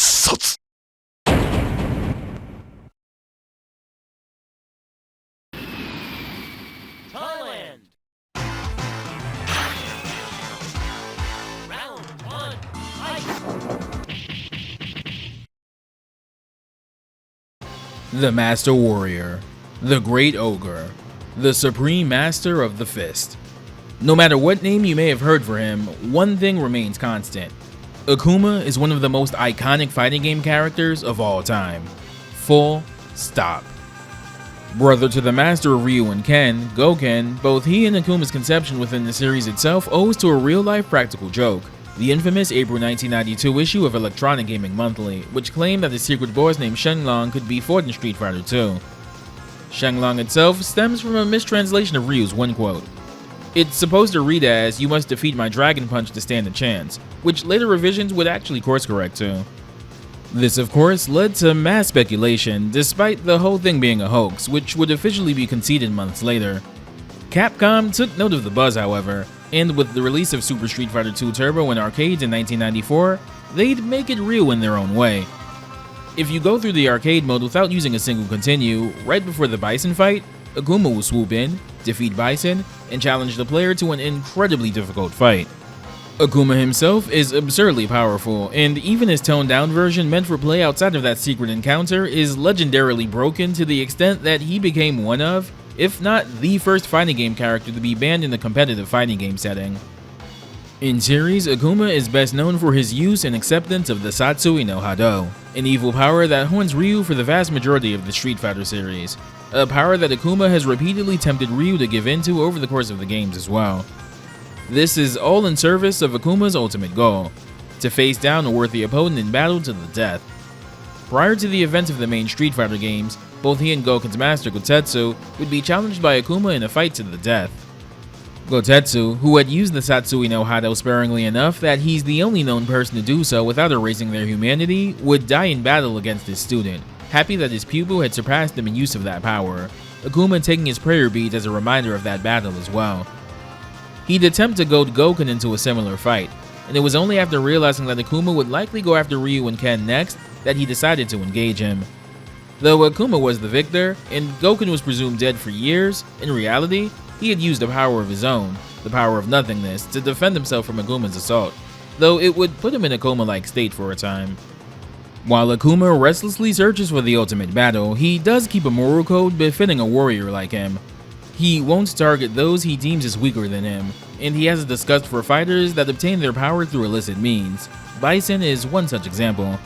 殺 Thailand. Round 1. Fight. The Master Warrior, the Great Ogre, the Supreme Master of the Fist. No matter what name you may have heard for him, one thing remains constant. Akuma is one of the most iconic fighting game characters of all time. Full stop. Brother to the master of Ryu and Ken, Goken, both he and Akuma's conception within the series itself owes to a real-life practical joke. The infamous April 1992 issue of Electronic Gaming Monthly, which claimed that a secret boss named Shenlong could be fought in Street Fighter II. Shenlong itself stems from a mistranslation of Ryu's one quote. It's supposed to read as, "You must defeat my Dragon Punch to stand a chance," which later revisions would actually course correct to. This of course led to mass speculation, despite the whole thing being a hoax, which would officially be conceded months later. Capcom took note of the buzz, however, and with the release of Super Street Fighter II Turbo in arcades in 1994, they'd make it real in their own way. If you go through the arcade mode without using a single continue, right before the Bison fight, Akuma will swoop in, defeat Bison, and challenge the player to an incredibly difficult fight. Akuma himself is absurdly powerful, and even his toned down version meant for play outside of that secret encounter is legendarily broken to the extent that he became one of, if not the first fighting game character to be banned in a competitive fighting game setting. In series, Akuma is best known for his use and acceptance of the Satsui no Hado, an evil power that haunts Ryu for the vast majority of the Street Fighter series, a power that Akuma has repeatedly tempted Ryu to give into over the course of the games as well. This is all in service of Akuma's ultimate goal, to face down a worthy opponent in battle to the death. Prior to the events of the main Street Fighter games, both he and Goken's master Gotetsu would be challenged by Akuma in a fight to the death. Gotetsu, who had used the Satsui no Hado sparingly enough that he's the only known person to do so without erasing their humanity, would die in battle against his student, happy that his pupil had surpassed him in use of that power, Akuma taking his prayer beads as a reminder of that battle as well. He'd attempt to goad Goken into a similar fight, and it was only after realizing that Akuma would likely go after Ryu and Ken next that he decided to engage him. Though Akuma was the victor, and Goken was presumed dead for years, in reality, he had used a power of his own, the power of nothingness, to defend himself from Akuma's assault, though it would put him in a coma-like state for a time. While Akuma restlessly searches for the ultimate battle, he does keep a moral code befitting a warrior like him. He won't target those he deems as weaker than him, and he has a disgust for fighters that obtain their power through illicit means. Bison is one such example.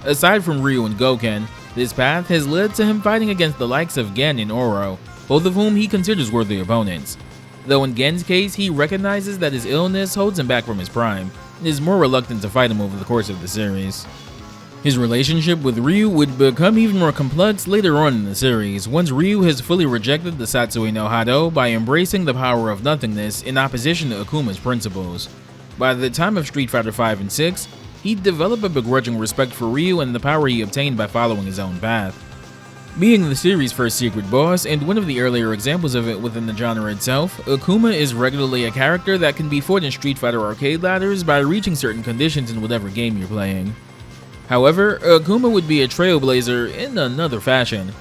Aside from Ryu and Goken, this path has led to him fighting against the likes of Gen and Oro, both of whom he considers worthy opponents. Though in Gen's case, he recognizes that his illness holds him back from his prime, and is more reluctant to fight him over the course of the series. His relationship with Ryu would become even more complex later on in the series, once Ryu has fully rejected the Satsui no Hado by embracing the power of nothingness in opposition to Akuma's principles. By the time of Street Fighter V and VI, he'd develop a begrudging respect for Ryu and the power he obtained by following his own path. Being the series' first secret boss, and one of the earlier examples of it within the genre itself, Akuma is regularly a character that can be fought in Street Fighter arcade ladders by reaching certain conditions in whatever game you're playing. However, Akuma would be a trailblazer in another fashion.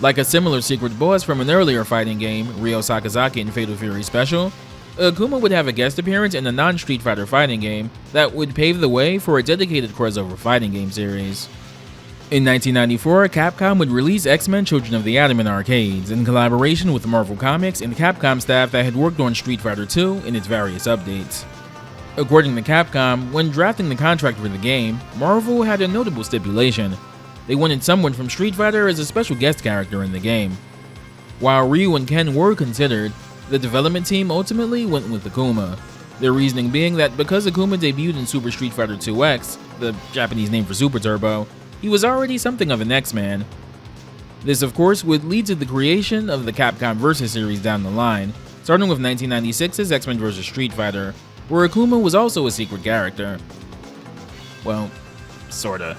Like a similar secret boss from an earlier fighting game, Ryo Sakazaki in Fatal Fury Special, Akuma would have a guest appearance in a non-Street Fighter fighting game that would pave the way for a dedicated crossover fighting game series. In 1994, Capcom would release X-Men Children of the Atom in arcades in collaboration with Marvel Comics and Capcom staff that had worked on Street Fighter II in its various updates. According to Capcom, when drafting the contract for the game, Marvel had a notable stipulation. They wanted someone from Street Fighter as a special guest character in the game. While Ryu and Ken were considered, the development team ultimately went with Akuma. Their reasoning being that because Akuma debuted in Super Street Fighter 2X, the Japanese name for Super Turbo, he was already something of an X-Man. This of course would lead to the creation of the Capcom vs series down the line, starting with 1996's X-Men vs Street Fighter, where Akuma was also a secret character. Well, sorta.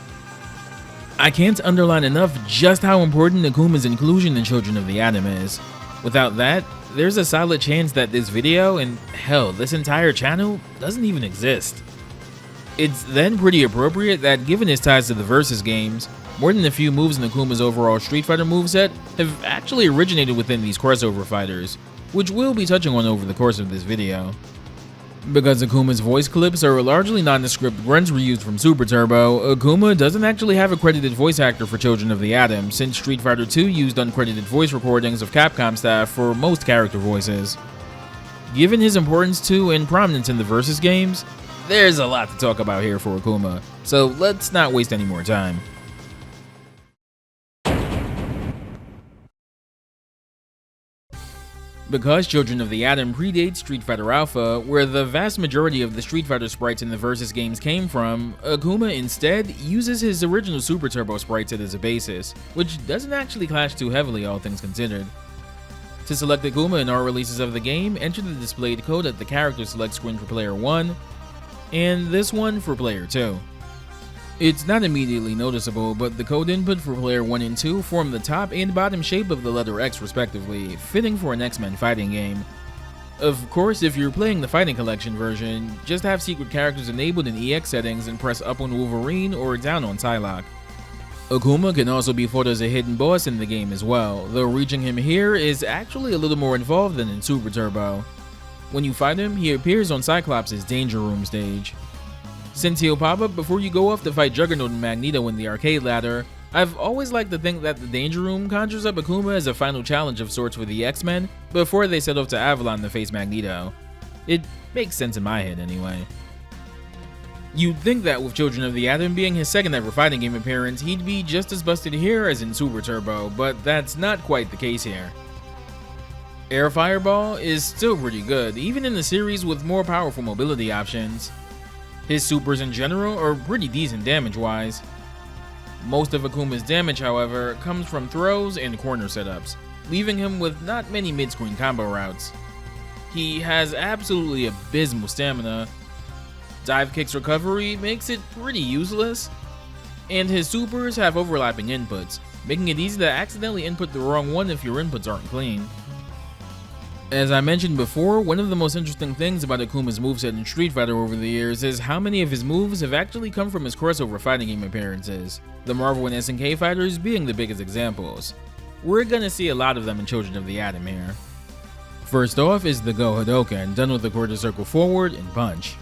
I can't underline enough just how important Akuma's inclusion in Children of the Atom is. Without that, there's a solid chance that this video, and hell, this entire channel, doesn't even exist. It's then pretty appropriate that given his ties to the Versus games, more than a few moves in Akuma's overall Street Fighter moveset have actually originated within these crossover fighters, which we'll be touching on over the course of this video. Because Akuma's voice clips are largely nondescript grunts reused from Super Turbo, Akuma doesn't actually have a credited voice actor for Children of the Atom, since Street Fighter II used uncredited voice recordings of Capcom staff for most character voices. Given his importance to and prominence in the Versus games, there's a lot to talk about here for Akuma, so let's not waste any more time. Because Children of the Atom predates Street Fighter Alpha, where the vast majority of the Street Fighter sprites in the Versus games came from, Akuma instead uses his original Super Turbo sprite set as a basis, which doesn't actually clash too heavily all things considered. To select Akuma in all releases of the game, enter the displayed code at the character select screen for player 1, and this one for player 2. It's not immediately noticeable, but the code input for player 1 and 2 form the top and bottom shape of the letter X respectively, fitting for an X-Men fighting game. Of course, if you're playing the Fighting Collection version, just have secret characters enabled in EX settings and press up on Wolverine or down on Psylocke. Akuma can also be fought as a hidden boss in the game as well, though reaching him here is actually a little more involved than in Super Turbo. When you fight him, he appears on Cyclops' Danger Room stage. Since he'll pop up before you go off to fight Juggernaut and Magneto in the arcade ladder, I've always liked to think that the Danger Room conjures up Akuma as a final challenge of sorts for the X-Men before they set off to Avalon to face Magneto. It makes sense in my head anyway. You'd think that with Children of the Atom being his second ever fighting game appearance, he'd be just as busted here as in Super Turbo, but that's not quite the case here. Air Fireball is still pretty good, even in the series with more powerful mobility options. His supers in general are pretty decent damage-wise. Most of Akuma's damage, however, comes from throws and corner setups, leaving him with not many mid-screen combo routes. He has absolutely abysmal stamina. Dive kicks recovery makes it pretty useless, and his supers have overlapping inputs, making it easy to accidentally input the wrong one if your inputs aren't clean. As I mentioned before, one of the most interesting things about Akuma's moveset in Street Fighter over the years is how many of his moves have actually come from his crossover fighting game appearances, the Marvel and SNK fighters being the biggest examples. We're gonna see a lot of them in Children of the Atom here. First off is the Go Hadoken, done with the quarter circle forward and punch.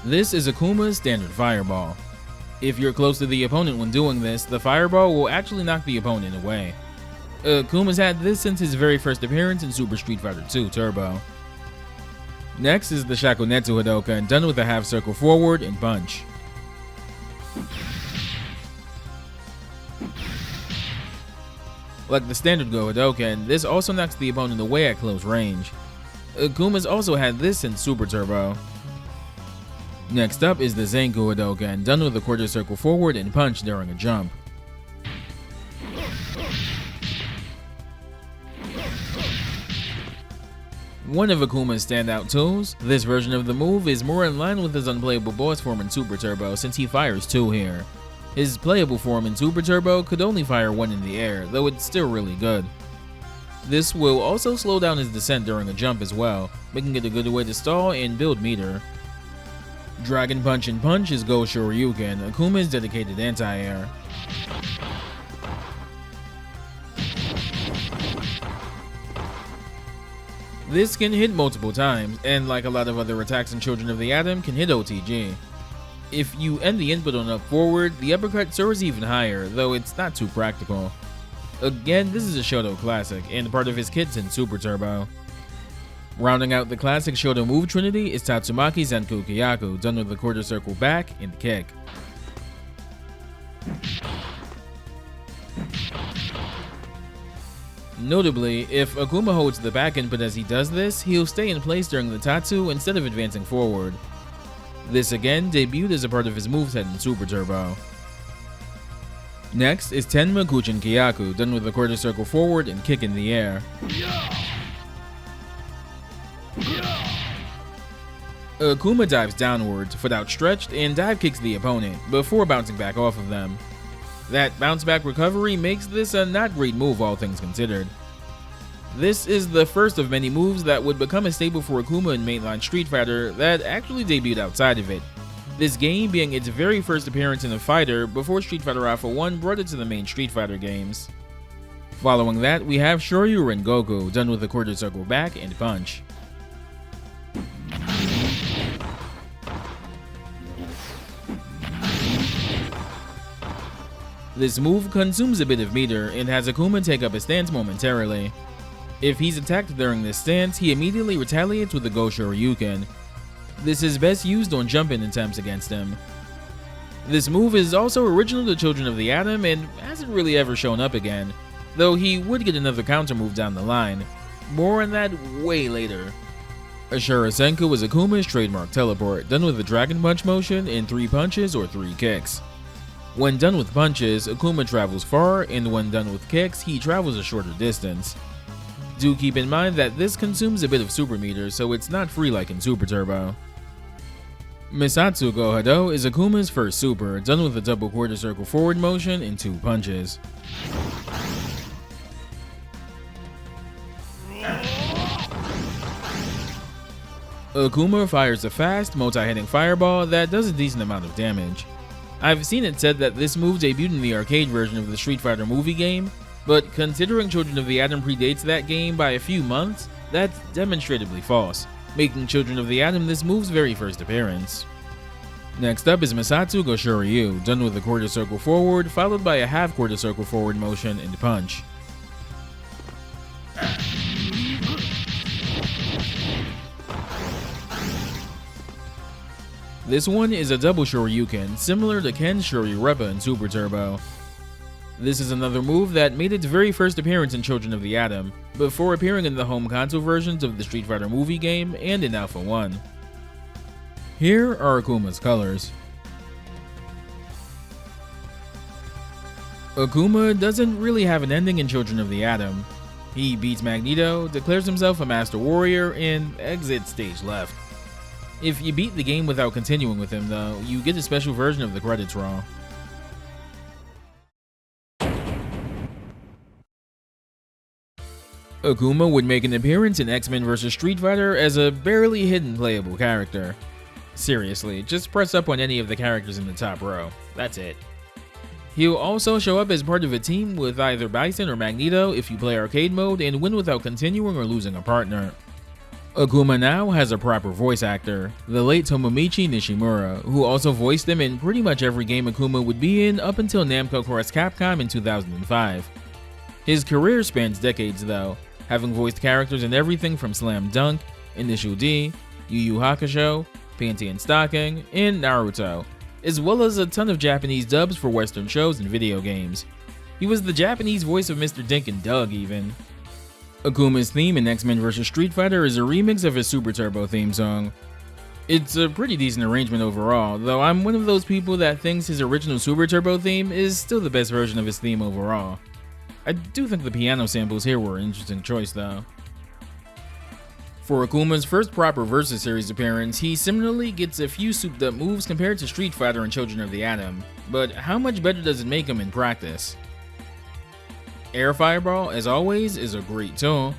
This is Akuma's standard fireball. If you're close to the opponent when doing this, the fireball will actually knock the opponent away. Akuma's had this since his very first appearance in Super Street Fighter II Turbo. Next is the Shakunetsu Hadoken, done with a half circle forward and punch. Like the standard Go Hadoken, this also knocks the opponent away at close range. Akuma's also had this since Super Turbo. Next up is the Zenku Hadoken, done with a quarter circle forward and punch during a jump. One of Akuma's standout tools, this version of the move is more in line with his unplayable boss form in Super Turbo since he fires two here. His playable form in Super Turbo could only fire one in the air, though it's still really good. This will also slow down his descent during a jump as well, making it a good way to stall and build meter. Dragon Punch and Punch is Go Shoryuken, Akuma's dedicated anti-air. This can hit multiple times, and like a lot of other attacks in Children of the Atom, can hit OTG. If you end the input on up forward, the uppercut soars even higher, though it's not too practical. Again, this is a Shoto classic, and part of his kits in Super Turbo. Rounding out the classic Shoto move trinity is Tatsumaki Zenku Kyaku, done with the quarter circle back and kick. Notably, if Akuma holds the back input as he does this, he'll stay in place during the Tatsu instead of advancing forward. This again debuted as a part of his moveset in Super Turbo. Next is Tenma Kuchin Kyaku, done with the quarter circle forward and kick in the air. Akuma dives downwards, foot outstretched, and dive kicks the opponent, before bouncing back off of them. That bounce back recovery makes this a not great move all things considered. This is the first of many moves that would become a staple for Akuma in mainline Street Fighter that actually debuted outside of it, this game being its very first appearance in a fighter before Street Fighter Alpha 1 brought it to the main Street Fighter games. Following that, we have Shoryu Rengoku, done with a quarter circle back and punch. This move consumes a bit of meter and has Akuma take up a stance momentarily. If he's attacked during this stance, he immediately retaliates with the Go Shoryuken. This is best used on jump-in attempts against him. This move is also original to Children of the Atom and hasn't really ever shown up again, though he would get another counter move down the line. More on that way later. Ashura Senku is Akuma's trademark teleport, done with a Dragon Punch motion in 3 punches or 3 kicks. When done with punches, Akuma travels far, and when done with kicks, he travels a shorter distance. Do keep in mind that this consumes a bit of super meter, so it's not free like in Super Turbo. Misatsu Go Hado is Akuma's first super, done with a double quarter circle forward motion in 2 punches. Akuma fires a fast, multi-hitting fireball that does a decent amount of damage. I've seen it said that this move debuted in the arcade version of the Street Fighter movie game, but considering Children of the Atom predates that game by a few months, that's demonstrably false, making Children of the Atom this move's very first appearance. Next up is Misatsu Go Shoryu, done with a quarter circle forward, followed by a half quarter circle forward motion and punch. This one is a double Shoryuken, similar to Ken's Shoryurepa in Super Turbo. This is another move that made its very first appearance in Children of the Atom, before appearing in the home console versions of the Street Fighter movie game and in Alpha 1. Here are Akuma's colors. Akuma doesn't really have an ending in Children of the Atom. He beats Magneto, declares himself a Master Warrior, and exits stage left. If you beat the game without continuing with him though, you get a special version of the credits roll. Akuma would make an appearance in X-Men vs. Street Fighter as a barely hidden playable character. Seriously, just press up on any of the characters in the top row, that's it. He'll also show up as part of a team with either Bison or Magneto if you play arcade mode and win without continuing or losing a partner. Akuma now has a proper voice actor, the late Tomomichi Nishimura, who also voiced him in pretty much every game Akuma would be in up until Namco crossed Capcom in 2005. His career spans decades though, having voiced characters in everything from Slam Dunk, Initial D, Yu Yu Hakusho, Panty and Stocking, and Naruto, as well as a ton of Japanese dubs for Western shows and video games. He was the Japanese voice of Mr. Dink and Doug even. Akuma's theme in X-Men vs. Street Fighter is a remix of his Super Turbo theme song. It's a pretty decent arrangement overall, though I'm one of those people that thinks his original Super Turbo theme is still the best version of his theme overall. I do think the piano samples here were an interesting choice though. For Akuma's first proper Versus Series appearance, he similarly gets a few souped up moves compared to Street Fighter and Children of the Atom, but how much better does it make him in practice? Air Fireball, as always, is a great tool.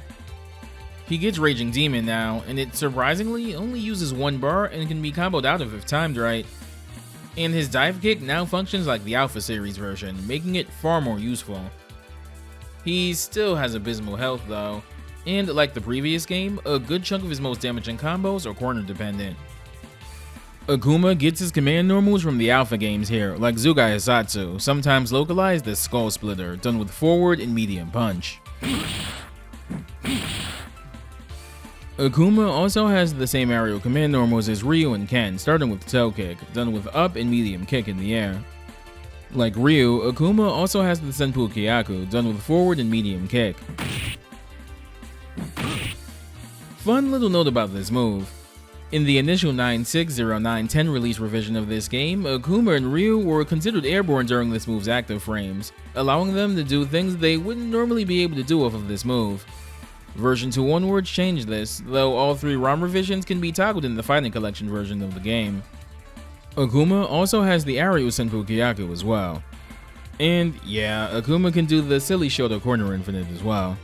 He gets Raging Demon now, and it surprisingly only uses 1 bar and can be comboed out of if timed right. And his Dive Kick now functions like the Alpha Series version, making it far more useful. He still has abysmal health though, and like the previous game, a good chunk of his most damaging combos are corner dependent. Akuma gets his command normals from the Alpha games here, like Zugai Hisatsu, sometimes localized as Skull Splitter, done with forward and medium punch. Akuma also has the same aerial command normals as Ryu and Ken, starting with Toe Kick, done with up and medium kick in the air. Like Ryu, Akuma also has the Senpu Kyaku, done with forward and medium kick. Fun little note about this move. In the initial 9.6, 10 release revision of this game, Akuma and Ryu were considered airborne during this move's active frames, allowing them to do things they wouldn't normally be able to do off of this move. Version 2 onwards changed this, though all 3 ROM revisions can be toggled in the Fighting Collection version of the game. Akuma also has the aerial Senpu Kyaku as well. And yeah, Akuma can do the silly Shoto Corner Infinite as well.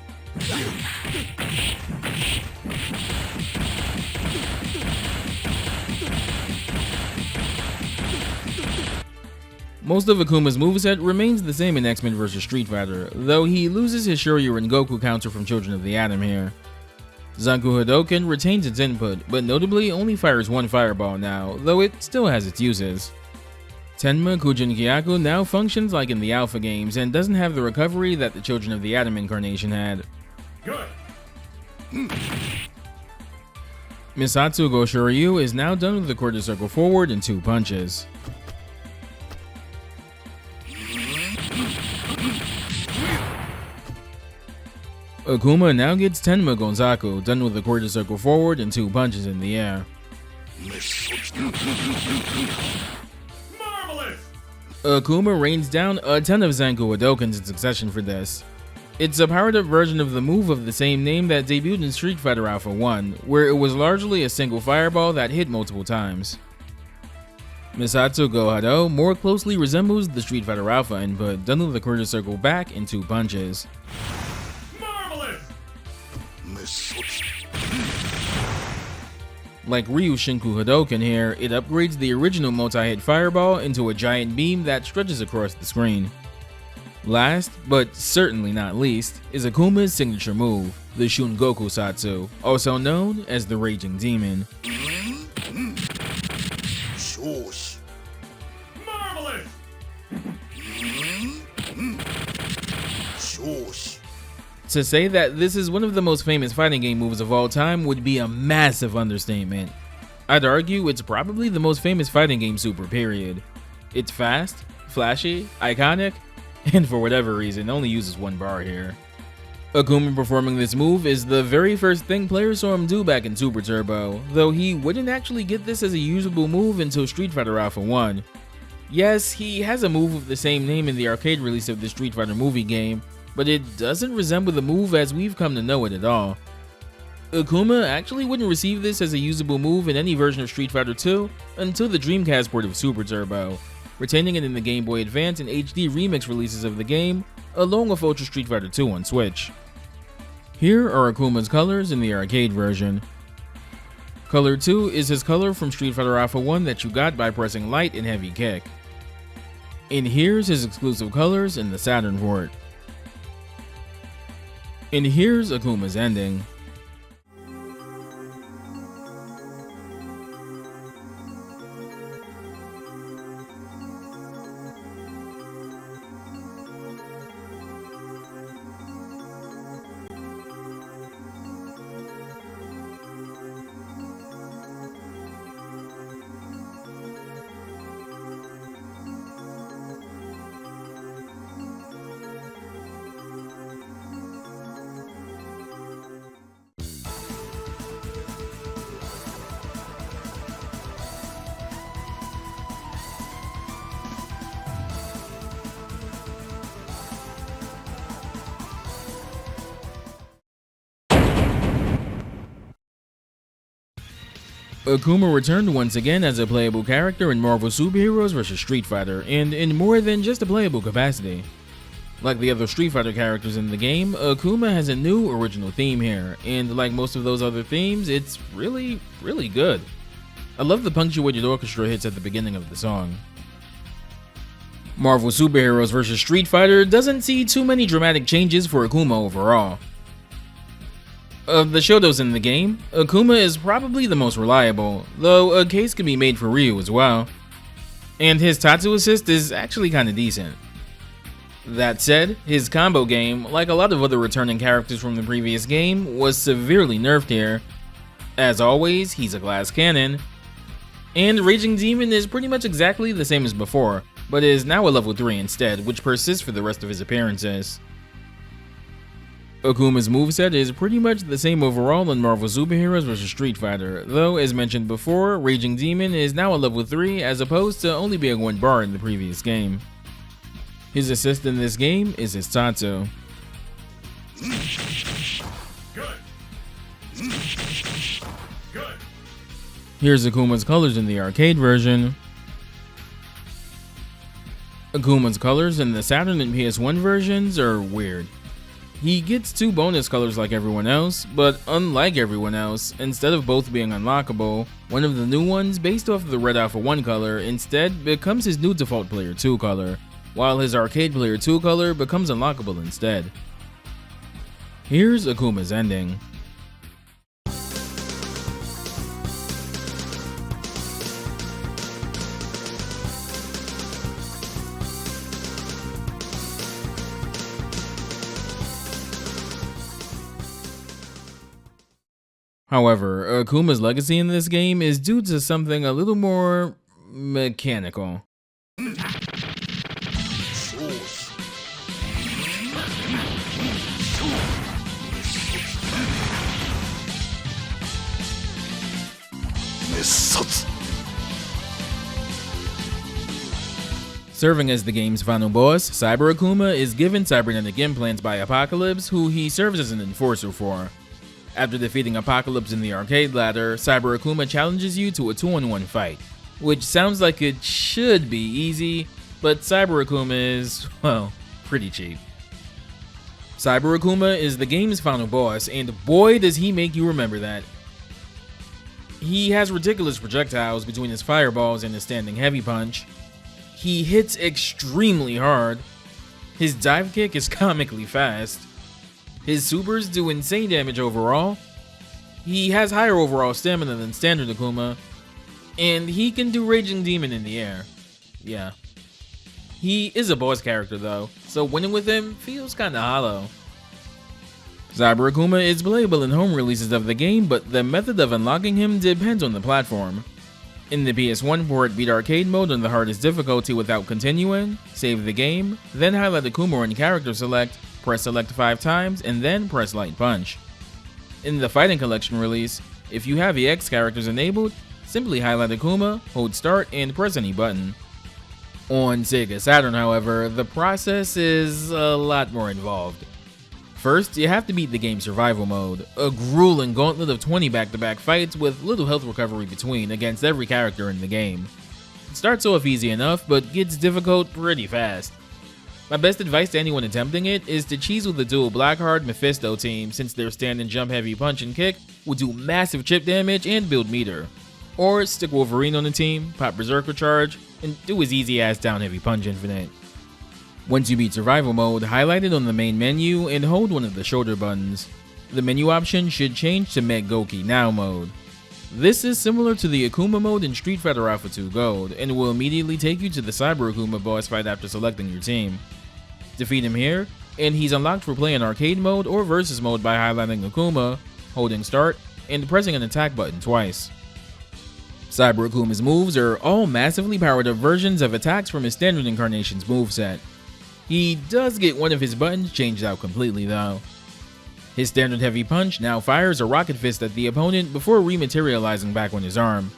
Most of Akuma's moveset remains the same in X-Men vs. Street Fighter, though he loses his Shoryu and Goku counter from Children of the Atom here. Zanku Hadoken retains its input, but notably only fires one fireball now, though it still has its uses. Tenma Kujin Kyaku now functions like in the Alpha games and doesn't have the recovery that the Children of the Atom incarnation had. Good. Misatsu Go Shoryu is now done with the quarter circle forward in 2 punches. Akuma now gets Tenma Gonzaku, done with the quarter circle forward and 2 punches in the air. Marvelous. Akuma rains down a ton of Zanku Hadokens in succession for this. It's a powered up version of the move of the same name that debuted in Street Fighter Alpha 1, where it was largely a single fireball that hit multiple times. Misatsu Go Hado more closely resembles the Street Fighter Alpha input, done with the quarter circle back in 2 punches. Like Ryu Shinku Hadoken here, it upgrades the original multi-hit fireball into a giant beam that stretches across the screen. Last, but certainly not least, is Akuma's signature move, the Shun Goku Satsu, also known as the Raging Demon. Marvelous. To say that this is one of the most famous fighting game moves of all time would be a massive understatement. I'd argue it's probably the most famous fighting game super period. It's fast, flashy, iconic, and for whatever reason only uses 1 bar here. Akuma performing this move is the very first thing players saw him do back in Super Turbo, though he wouldn't actually get this as a usable move until Street Fighter Alpha 1. Yes, he has a move of the same name in the arcade release of the Street Fighter movie game, but it doesn't resemble the move as we've come to know it at all. Akuma actually wouldn't receive this as a usable move in any version of Street Fighter 2 until the Dreamcast port of Super Turbo, retaining it in the Game Boy Advance and HD remix releases of the game, along with Ultra Street Fighter 2 on Switch. Here are Akuma's colors in the arcade version. Color 2 is his color from Street Fighter Alpha 1 that you got by pressing light and heavy kick. And here's his exclusive colors in the Saturn port. And here's Akuma's ending. Akuma returned once again as a playable character in Marvel Superheroes vs. Street Fighter, and in more than just a playable capacity. Like the other Street Fighter characters in the game, Akuma has a new original theme here, and like most of those other themes, it's really good. I love the punctuated orchestra hits at the beginning of the song. Marvel Superheroes vs. Street Fighter doesn't see too many dramatic changes for Akuma overall. Of the Shotos in the game, Akuma is probably the most reliable, though a case can be made for Ryu as well. And his Tatsu assist is actually kinda decent. That said, his combo game, like a lot of other returning characters from the previous game, was severely nerfed here. As always, he's a glass cannon. And Raging Demon is pretty much exactly the same as before, but is now a level 3 instead, which persists for the rest of his appearances. Akuma's moveset is pretty much the same overall in Marvel Superheroes vs. Street Fighter, though as mentioned before, Raging Demon is now a level 3 as opposed to only being 1 bar in the previous game. His assist in this game is his Tatsu. Good. Good. Here's Akuma's colors in the arcade version. Akuma's colors in the Saturn and PS1 versions are weird. He gets 2 bonus colors like everyone else, but unlike everyone else, instead of both being unlockable, one of the new ones based off of the Red Alpha 1 color instead becomes his new default Player 2 color, while his Arcade Player 2 color becomes unlockable instead. Here's Akuma's ending. However, Akuma's legacy in this game is due to something a little more mechanical. Serving as the game's final boss, Cyber-Akuma is given cybernetic implants by Apocalypse, who he serves as an enforcer for. After defeating Apocalypse in the arcade ladder, Cyber-Akuma challenges you to a 2-on-1 fight, which sounds like it should be easy, but Cyber-Akuma is, well, pretty cheap. Cyber-Akuma is the game's final boss, and boy does he make you remember that. He has ridiculous projectiles between his fireballs and his standing heavy punch. He hits extremely hard. His dive kick is comically fast. His supers do insane damage overall. He has higher overall stamina than standard Akuma. And he can do Raging Demon in the air. Yeah. He is a boss character though, so winning with him feels kinda hollow. Cyber-Akuma is playable in home releases of the game, but the method of unlocking him depends on the platform. In the PS1 port, beat arcade mode on the hardest difficulty without continuing, save the game, then highlight Akuma in character select, press select 5 times, and then press light punch. In the Fighting Collection release, if you have EX characters enabled, simply highlight Akuma, hold start, and press any button. On Sega Saturn, however, the process is a lot more involved. First, you have to beat the game's survival mode, a grueling gauntlet of 20 back-to-back fights with little health recovery between against every character in the game. It starts off easy enough, but gets difficult pretty fast. My best advice to anyone attempting it is to cheese with the dual Blackheart Mephisto team, since their stand and jump heavy punch and kick will do massive chip damage and build meter. Or stick Wolverine on the team, pop Berserker Charge, and do his easy ass down heavy punch infinite. Once you beat survival mode, highlight it on the main menu and hold one of the shoulder buttons. The menu option should change to Meg Goki Now mode. This is similar to the Akuma mode in Street Fighter Alpha 2 Gold, and will immediately take you to the Cyber-Akuma boss fight after selecting your team. Defeat him here, and he's unlocked for play in arcade mode or versus mode by highlighting Akuma, holding start, and pressing an attack button twice. Cyber-Akuma's moves are all massively powered up versions of attacks from his standard incarnation's moveset. He does get one of his buttons changed out completely though. His standard heavy punch now fires a rocket fist at the opponent before rematerializing back on his arm.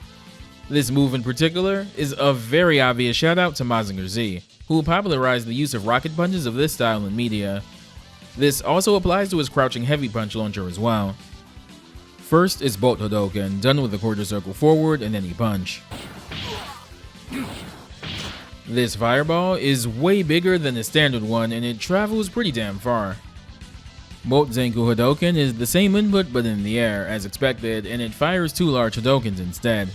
This move in particular is a very obvious shout out to Mazinger Z, who popularized the use of rocket punches of this style in media. This also applies to his crouching heavy punch launcher as well. First is Bolt Hadoken, done with a quarter circle forward and any punch. This fireball is way bigger than the standard one and it travels pretty damn far. Bolt Zenku Hadoken is the same input but in the air, as expected, and it fires 2 large Hadokens instead.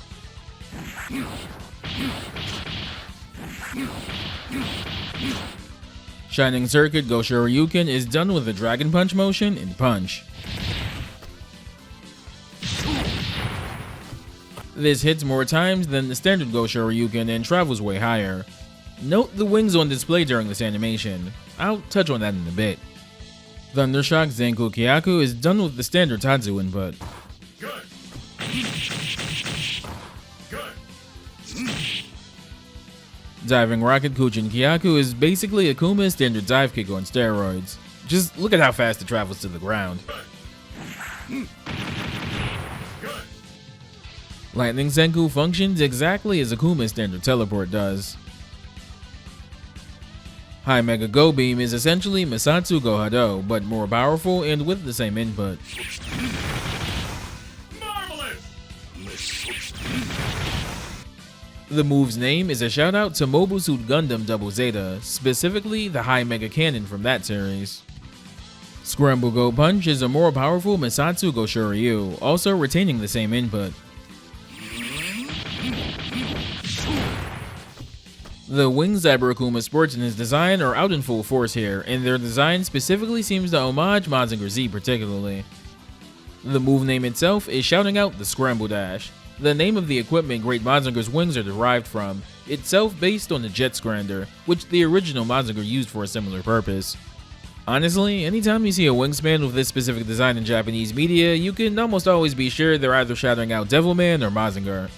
Shining Circuit Go Shoryuken is done with a Dragon Punch motion and punch. This hits more times than the standard Go Shoryuken and travels way higher. Note the wings on display during this animation. I'll touch on that in a bit. Thundershock Zenku Kyaku is done with the standard Tatsu input. Good. Good. Diving Rocket Kuchin Kyaku is basically Akuma's standard dive kick on steroids. Just look at how fast it travels to the ground. Good. Lightning Senku functions exactly as Akuma's standard teleport does. High Mega Go Beam is essentially Masatsu Go Hado, but more powerful and with the same input. Marvelous. The move's name is a shout out to Mobile Suit Gundam Double Zeta, specifically the High Mega Cannon from that series. Scramble Go Punch is a more powerful Misatsu Go Shoryu, also retaining the same input. The wing Cyber-Akuma sports and his design are out in full force here, and their design specifically seems to homage Mazinger Z particularly. The move name itself is shouting out the Scramble Dash, the name of the equipment Great Mazinger's wings are derived from, itself based on the Jet Scrander, which the original Mazinger used for a similar purpose. Honestly, anytime you see a wingspan with this specific design in Japanese media, you can almost always be sure they're either shouting out Devilman or Mazinger.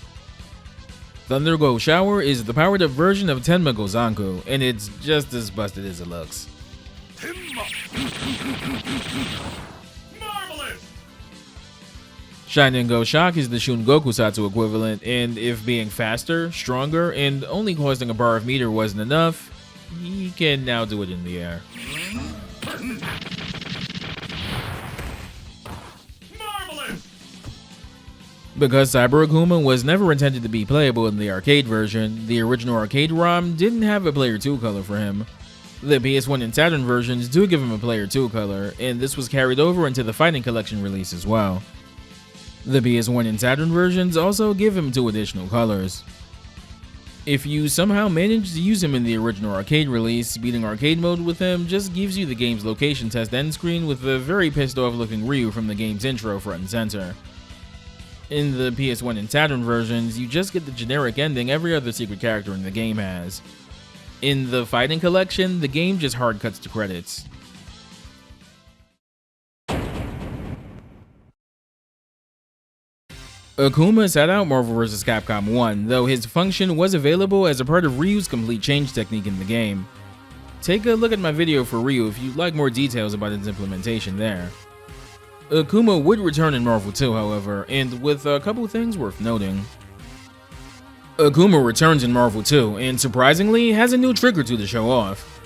Thunder Go Shower is the powered up version of Tenma Go Zanku, and it's just as busted as it looks. Marvelous! Shinen Go Shock is the Shun Gokusatsu equivalent, and if being faster, stronger, and only costing a bar of meter wasn't enough, he can now do it in the air. Marvelous! Because Cyber-Akuma was never intended to be playable in the arcade version, the original arcade ROM didn't have a Player 2 color for him. The PS1 and Saturn versions do give him a Player 2 color, and this was carried over into the Fighting Collection release as well. The PS1 and Saturn versions also give him 2 additional colors. If you somehow manage to use him in the original arcade release, beating arcade mode with him just gives you the game's location test end screen with a very pissed off looking Ryu from the game's intro front and center. In the PS1 and Saturn versions, you just get the generic ending every other secret character in the game has. In the Fighting Collection, the game just hard cuts to credits. Akuma sat out Marvel vs. Capcom 1, though his function was available as a part of Ryu's complete change technique in the game. Take a look at my video for Ryu if you'd like more details about its implementation there. Akuma would return in Marvel 2, however, and with a couple things worth noting. Akuma returns in Marvel 2, and surprisingly has a new trick or two to show off.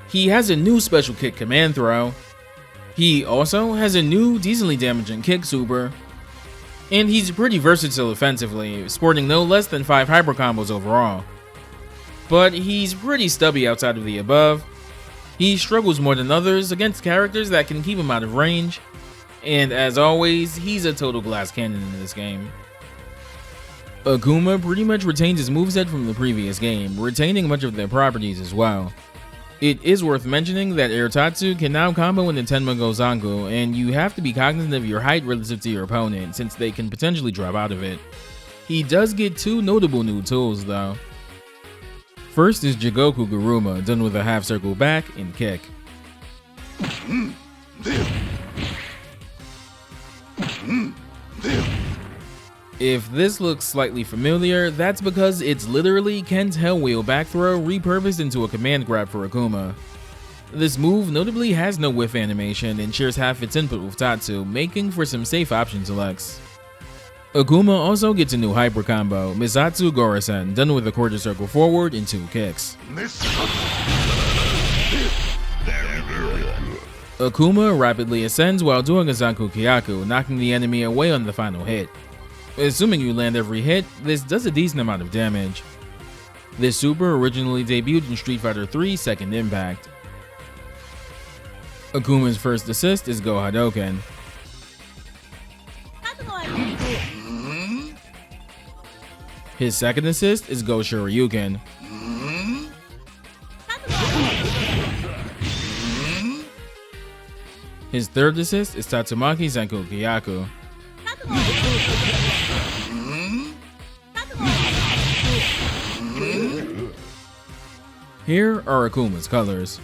He has a new special kick command throw. He also has a new decently damaging kick super. And he's pretty versatile offensively, sporting no less than 5 hyper combos overall. But he's pretty stubby outside of the above. He struggles more than others against characters that can keep him out of range. And as always, he's a total glass cannon in this game. Akuma pretty much retains his moveset from the previous game, retaining much of their properties as well. It is worth mentioning that Airtatsu can now combo into Tenma Go Zanku, and you have to be cognizant of your height relative to your opponent, since they can potentially drop out of it. He does get 2 notable new tools though. First is Jigoku Guruma, done with a half circle back and kick. If this looks slightly familiar, that's because it's literally Ken's Hellwheel back throw repurposed into a command grab for Akuma. This move notably has no whiff animation and shares half its input with Tatsu, making for some safe option selects. Akuma also gets a new hyper combo, Misatsu Gorasen, done with a quarter circle forward and 2 kicks. Akuma rapidly ascends while doing a Zanku Kyaku, knocking the enemy away on the final hit. Assuming you land every hit, this does a decent amount of damage. This super originally debuted in Street Fighter III Second Impact. Akuma's first assist is Go Hadoken. His second assist is Go Shoryuken. His third assist is Tatsumaki Zanku Kyaku. Here are Akuma's colors.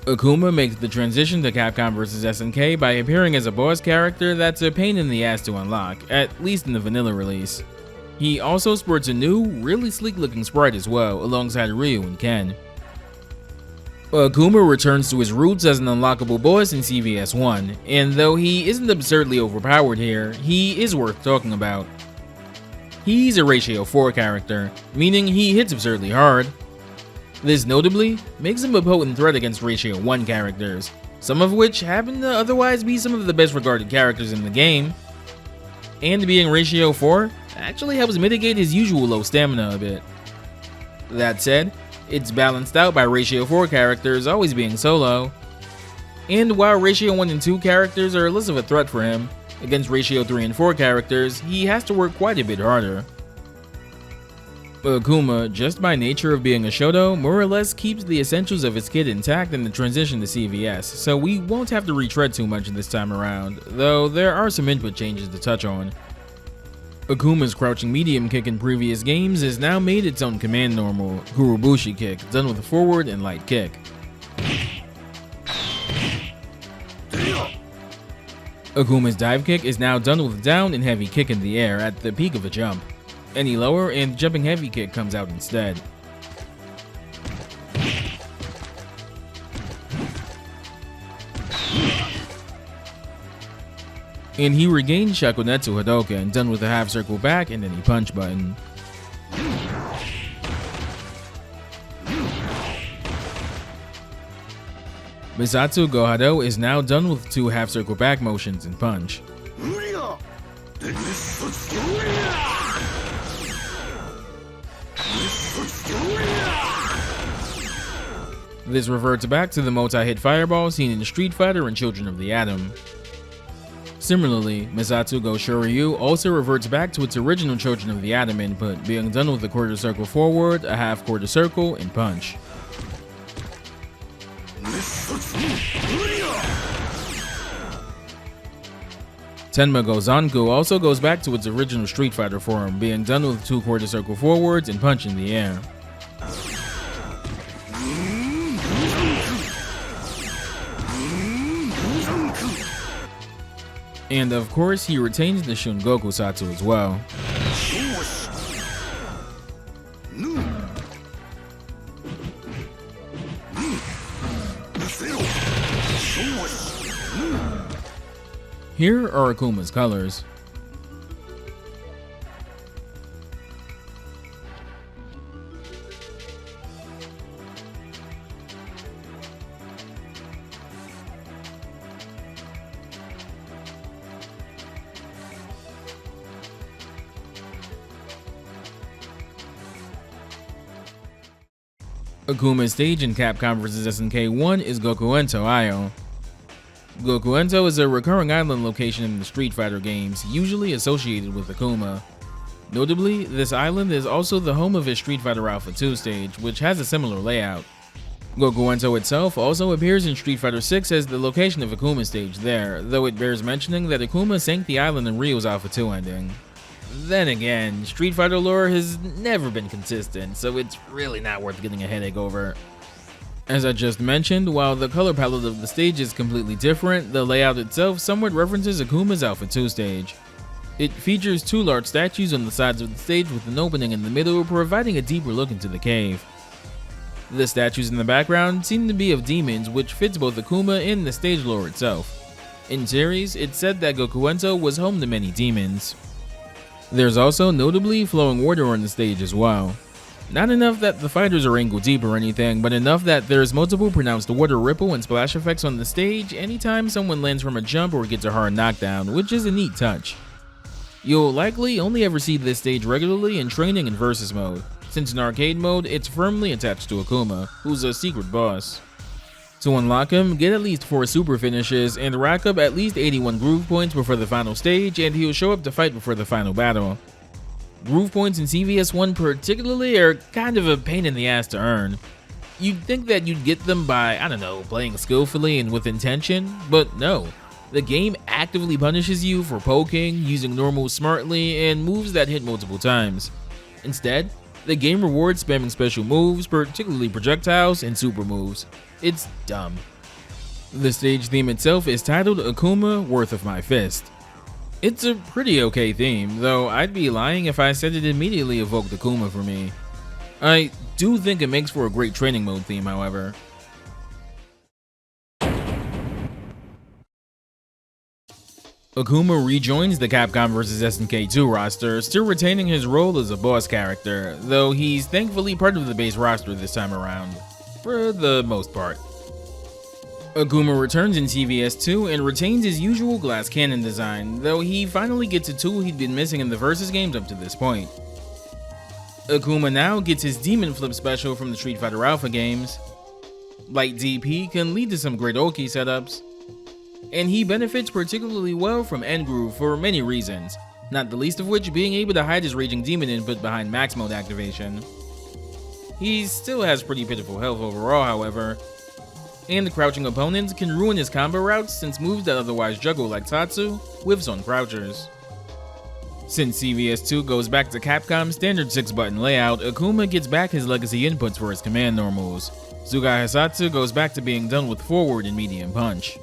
Akuma makes the transition to Capcom vs SNK by appearing as a boss character that's a pain in the ass to unlock, at least in the vanilla release. He also sports a new, really sleek looking sprite as well, alongside Ryu and Ken. Akuma returns to his roots as an unlockable boss in CVS 1, and though he isn't absurdly overpowered here, he is worth talking about. He's a ratio 4 character, meaning he hits absurdly hard. This notably makes him a potent threat against ratio 1 characters, some of which happen to otherwise be some of the best regarded characters in the game. And being ratio 4 actually helps mitigate his usual low stamina a bit. That said, it's balanced out by ratio 4 characters always being solo. And while ratio 1 and 2 characters are less of a threat for him, against ratio 3 and 4 characters, he has to work quite a bit harder. Akuma, just by nature of being a Shoto, more or less keeps the essentials of his kit intact in the transition to CVS, so we won't have to retread too much this time around, though there are some input changes to touch on. Akuma's crouching medium kick in previous games has now made its own command normal, Kurobushi kick, done with a forward and light kick. Akuma's dive kick is now done with a down and heavy kick in the air at the peak of a jump. Any lower and jumping heavy kick comes out instead. And he regained Shakunetsu Hadoken, done with a half circle back and any punch button. Misatsu Gohado is now done with 2 half circle back motions and punch. This reverts back to the multi-hit fireball seen in Street Fighter and Children of the Atom. Similarly, Misatsu Go Shoryu also reverts back to its original Children of the Atom input, being done with a quarter circle forward, a half quarter circle, and punch. Tenma Go Zanku also goes back to its original Street Fighter form, being done with 2 quarter circle forwards and punch in the air. And of course, he retains the Shungoku Satsu as well. Here are Akuma's colors. Akuma's stage in Capcom vs SNK 1 is Gokuento Isle. Gokuento is a recurring island location in the Street Fighter games, usually associated with Akuma. Notably, this island is also the home of his Street Fighter Alpha 2 stage, which has a similar layout. Gokuento itself also appears in Street Fighter 6 as the location of Akuma's stage there, though it bears mentioning that Akuma sank the island in Ryo's Alpha 2 ending. Then again, Street Fighter lore has never been consistent, so it's really not worth getting a headache over. As I just mentioned, while the color palette of the stage is completely different, the layout itself somewhat references Akuma's Alpha 2 stage. It features 2 large statues on the sides of the stage with an opening in the middle, providing a deeper look into the cave. The statues in the background seem to be of demons, which fits both Akuma and the stage lore itself. In series, it's said that Gokuento was home to many demons. There's also notably flowing water on the stage as well. Not enough that the fighters are ankle deep or anything, but enough that there's multiple pronounced water ripple and splash effects on the stage anytime someone lands from a jump or gets a hard knockdown, which is a neat touch. You'll likely only ever see this stage regularly in training and versus mode. Since in arcade mode, it's firmly attached to Akuma, who's a secret boss. To unlock him, get at least 4 super finishes and rack up at least 81 groove points before the final stage, and he'll show up to fight before the final battle. Groove points in CVS1 particularly are kind of a pain in the ass to earn. You'd think that you'd get them by, I don't know, playing skillfully and with intention, but no. The game actively punishes you for poking, using normal smartly, and moves that hit multiple times. Instead, the game rewards spamming special moves, particularly projectiles and super moves. It's dumb. The stage theme itself is titled Akuma, Worth of My Fist. It's a pretty okay theme, though I'd be lying if I said it immediately evoked Akuma for me. I do think it makes for a great training mode theme, however. Akuma rejoins the Capcom vs SNK 2 roster, still retaining his role as a boss character, though he's thankfully part of the base roster this time around, for the most part. Akuma returns in CVS 2 and retains his usual glass cannon design, though he finally gets a tool he'd been missing in the Versus games up to this point. Akuma now gets his Demon Flip special from the Street Fighter Alpha games. Light DP can lead to some great Oki setups, and he benefits particularly well from End Groove for many reasons, not the least of which being able to hide his Raging Demon input behind Max Mode activation. He still has pretty pitiful health overall, however, and crouching opponents can ruin his combo routes since moves that otherwise juggle like Tatsu whiffs on crouchers. Since CVS 2 goes back to Capcom's standard 6-button layout, Akuma gets back his legacy inputs for his command normals. Zugai Hisatsu goes back to being done with forward and medium punch.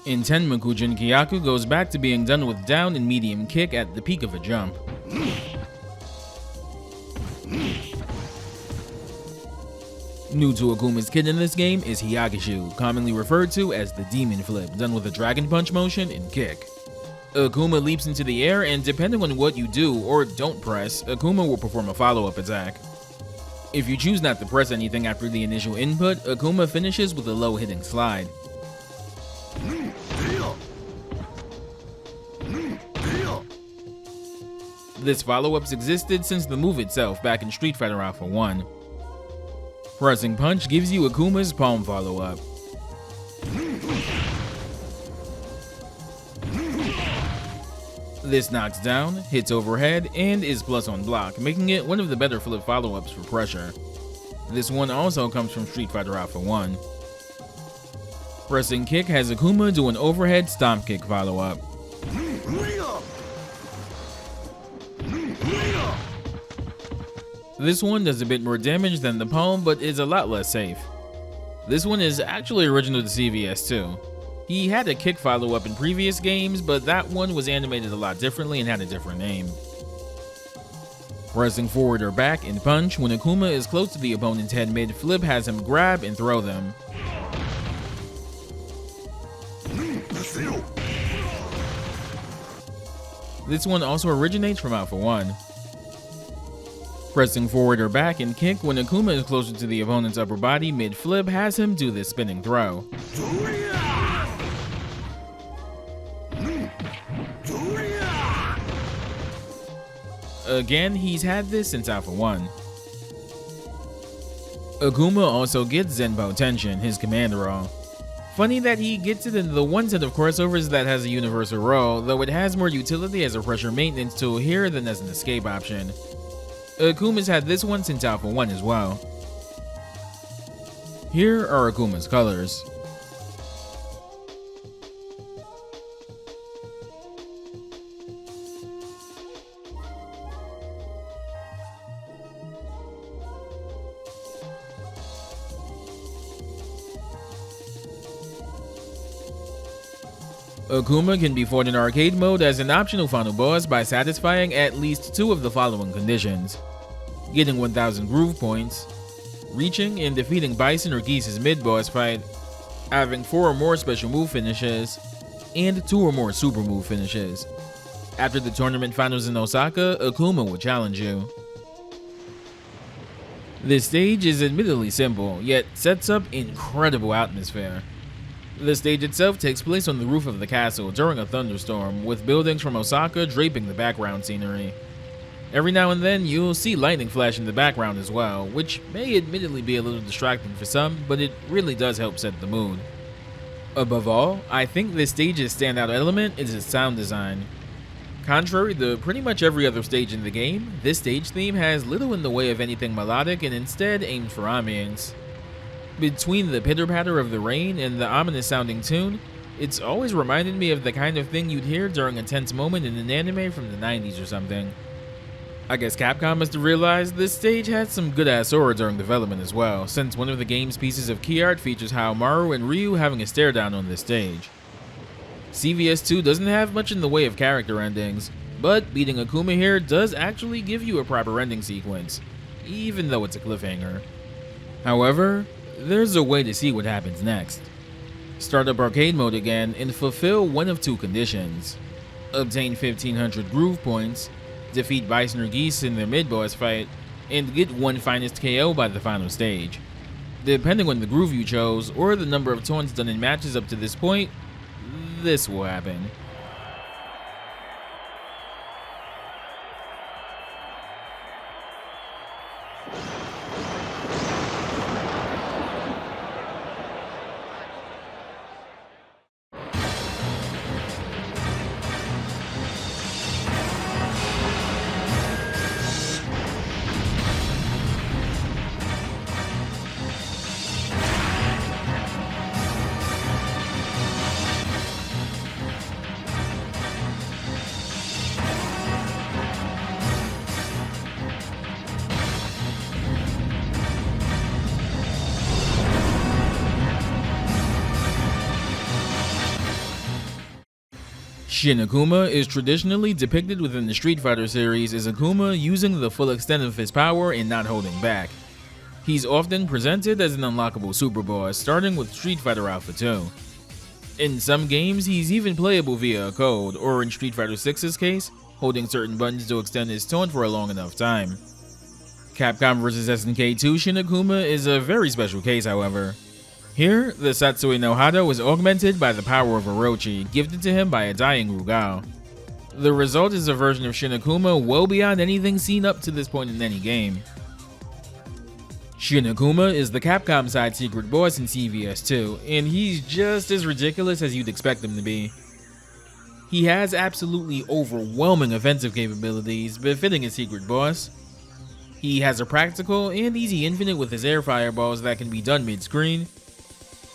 In Tenmaku Jin Kyaku goes back to being done with down and medium kick at the peak of a jump. New to Akuma's kit in this game is Hyakushu, commonly referred to as the Demon Flip, done with a Dragon Punch motion and kick. Akuma leaps into the air, and depending on what you do or don't press, Akuma will perform a follow-up attack. If you choose not to press anything after the initial input, Akuma finishes with a low-hitting slide. This follow-up's existed since the move itself back in Street Fighter Alpha 1. Pressing Punch gives you Akuma's palm follow-up. This knocks down, hits overhead, and is plus on block, making it one of the better flip follow-ups for pressure. This one also comes from Street Fighter Alpha 1. Pressing Kick has Akuma do an overhead stomp kick follow-up. This one does a bit more damage than the palm, but is a lot less safe. This one is actually original to CVS 2. He had a kick follow-up in previous games, but that one was animated a lot differently and had a different name. Pressing forward or back in punch, when Akuma is close to the opponent's head mid-flip has him grab and throw them. This one also originates from Alpha 1. Pressing forward or back and kick when Akuma is closer to the opponent's upper body mid-flip has him do this spinning throw. Again, he's had this since Alpha 1. Akuma also gets Zenbo Tenshin, his command roll. Funny that he gets it in the one set of crossovers that has a universal roll, though it has more utility as a pressure maintenance tool here than as an escape option. Akuma's had this one since Alpha 1 as well. Here are Akuma's colors. Akuma can be fought in arcade mode as an optional final boss by satisfying at least 2 of the following conditions: getting 1000 groove points, reaching and defeating Bison or Geese's mid-boss fight, having 4 or more special move finishes, and 2 or more super move finishes. After the tournament finals in Osaka, Akuma will challenge you. This stage is admittedly simple, yet sets up incredible atmosphere. The stage itself takes place on the roof of the castle during a thunderstorm, with buildings from Osaka draping the background scenery. Every now and then, you'll see lightning flash in the background as well, which may admittedly be a little distracting for some, but it really does help set the mood. Above all, I think this stage's standout element is its sound design. Contrary to pretty much every other stage in the game, this stage theme has little in the way of anything melodic and instead aimed for ambience. Between the pitter-patter of the rain and the ominous-sounding tune, it's always reminded me of the kind of thing you'd hear during a tense moment in an anime from the 90s or something. I guess Capcom must have realized this stage had some good-ass aura during development as well, since one of the game's pieces of key art features Haomaru and Ryu having a stare-down on this stage. CVS 2 doesn't have much in the way of character endings, but beating Akuma here does actually give you a proper ending sequence, even though it's a cliffhanger. However, there's a way to see what happens next. Start up arcade mode again and fulfill one of two conditions. Obtain 1500 groove points, defeat Bison or Geese in their mid-boss fight, and get one finest KO by the final stage. Depending on the groove you chose, or the number of taunts done in matches up to this point, this will happen. Shin Akuma is traditionally depicted within the Street Fighter series as Akuma using the full extent of his power and not holding back. He's often presented as an unlockable super boss, starting with Street Fighter Alpha 2. In some games, he's even playable via a code, or in Street Fighter 6's case, holding certain buttons to extend his taunt for a long enough time. Capcom vs SNK 2 Shin Akuma is a very special case, however. Here, the Satsui no Hado is augmented by the power of Orochi, gifted to him by a dying Rugal. The result is a version of Shin Akuma well beyond anything seen up to this point in any game. Shin Akuma is the Capcom side secret boss in CVS 2, and he's just as ridiculous as you'd expect him to be. He has absolutely overwhelming offensive capabilities, befitting a secret boss. He has a practical and easy infinite with his air fireballs that can be done mid-screen.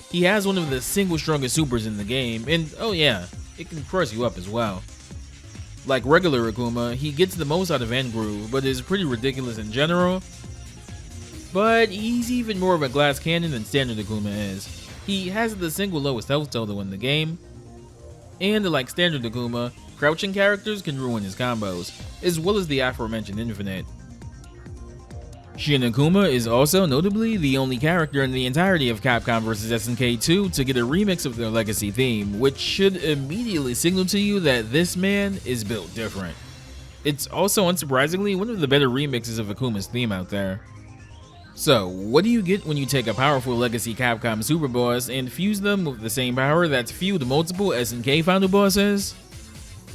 He has one of the single strongest supers in the game, and oh yeah, it can cross you up as well. Like regular Akuma, he gets the most out of End Groove, but is pretty ridiculous in general. But he's even more of a glass cannon than standard Akuma is. He has the single lowest health total in the game, and like standard Akuma, crouching characters can ruin his combos, as well as the aforementioned infinite. Shin Akuma is also notably the only character in the entirety of Capcom vs SNK 2 to get a remix of their legacy theme, which should immediately signal to you that this man is built different. It's also unsurprisingly one of the better remixes of Akuma's theme out there. So, what do you get when you take a powerful legacy Capcom super boss and fuse them with the same power that's fueled multiple SNK final bosses?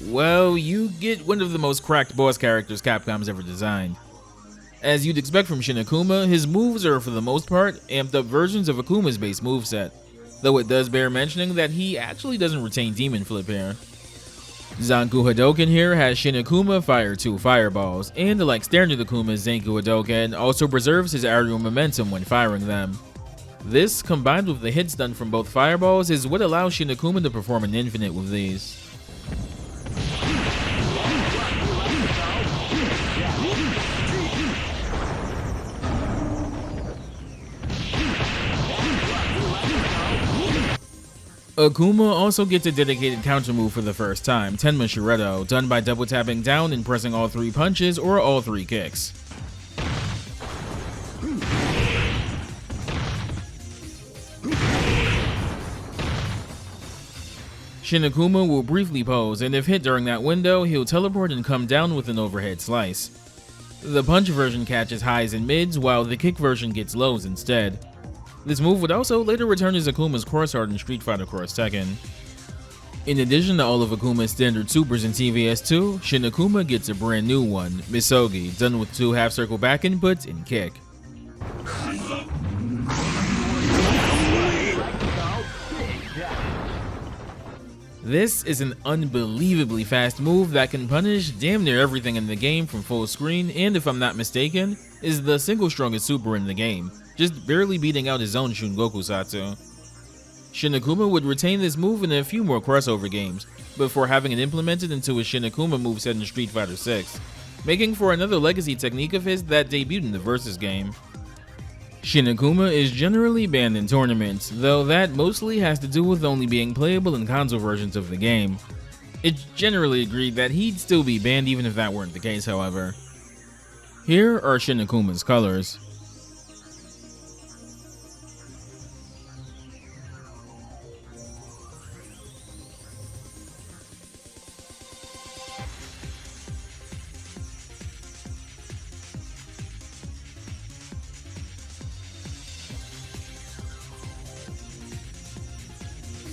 Well, you get one of the most cracked boss characters Capcom's ever designed. As you'd expect from Shin Akuma, his moves are for the most part amped up versions of Akuma's base moveset, though it does bear mentioning that he actually doesn't retain Demon Flip here. Zanku Hadoken here has Shin Akuma fire 2 fireballs, and like standard Akuma's Zanku Hadoken also preserves his aerial momentum when firing them. This, combined with the hits done from both fireballs, is what allows Shin Akuma to perform an infinite with these. Akuma also gets a dedicated counter move for the first time, Tenma Shiredo, done by double tapping down and pressing all 3 punches or all 3 kicks. Shin Akuma will briefly pose, and if hit during that window, he'll teleport and come down with an overhead slice. The punch version catches highs and mids, while the kick version gets lows instead. This move would also later return as Akuma's crossguard in Street Fighter Cross Tekken. In addition to all of Akuma's standard supers in CVS 2, Shin Akuma gets a brand new one, Misogi, done with 2 half-circle back inputs and kick. This is an unbelievably fast move that can punish damn near everything in the game from full screen, and if I'm not mistaken, is the single strongest super in the game, just barely beating out his own Shun Gokusatsu. Shin Akuma would retain this move in a few more crossover games, before having it implemented into his Shin Akuma moveset in Street Fighter 6, making for another legacy technique of his that debuted in the Versus game. Shin Akuma is generally banned in tournaments, though that mostly has to do with only being playable in console versions of the game. It's generally agreed that he'd still be banned even if that weren't the case, however. Here are Shin Akuma's colors.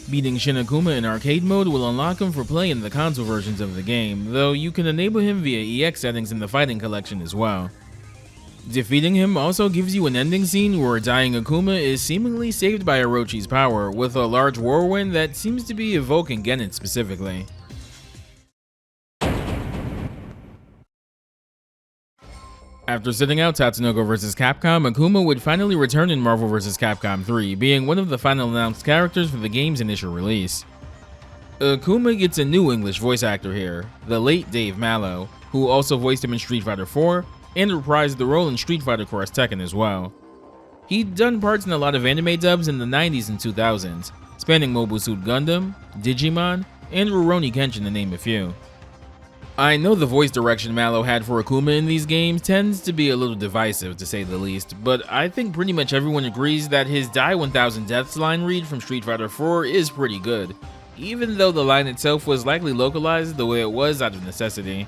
Beating Shin Akuma in arcade mode will unlock him for play in the console versions of the game, though you can enable him via EX settings in the fighting collection as well. Defeating him also gives you an ending scene where dying Akuma is seemingly saved by Orochi's power, with a large whirlwind that seems to be evoking Genin specifically. After sitting out Tatsunoko vs. Capcom, Akuma would finally return in Marvel vs. Capcom 3, being one of the final announced characters for the game's initial release. Akuma gets a new English voice actor here, the late Dave Mallow, who also voiced him in Street Fighter 4 and reprised the role in Street Fighter Cross Tekken as well. He'd done parts in a lot of anime dubs in the 90s and 2000s, spanning Mobile Suit Gundam, Digimon, and Rurouni Kenshin to name a few. I know the voice direction Mallow had for Akuma in these games tends to be a little divisive to say the least, but I think pretty much everyone agrees that his Die 1000 Deaths line read from Street Fighter 4 is pretty good, even though the line itself was likely localized the way it was out of necessity.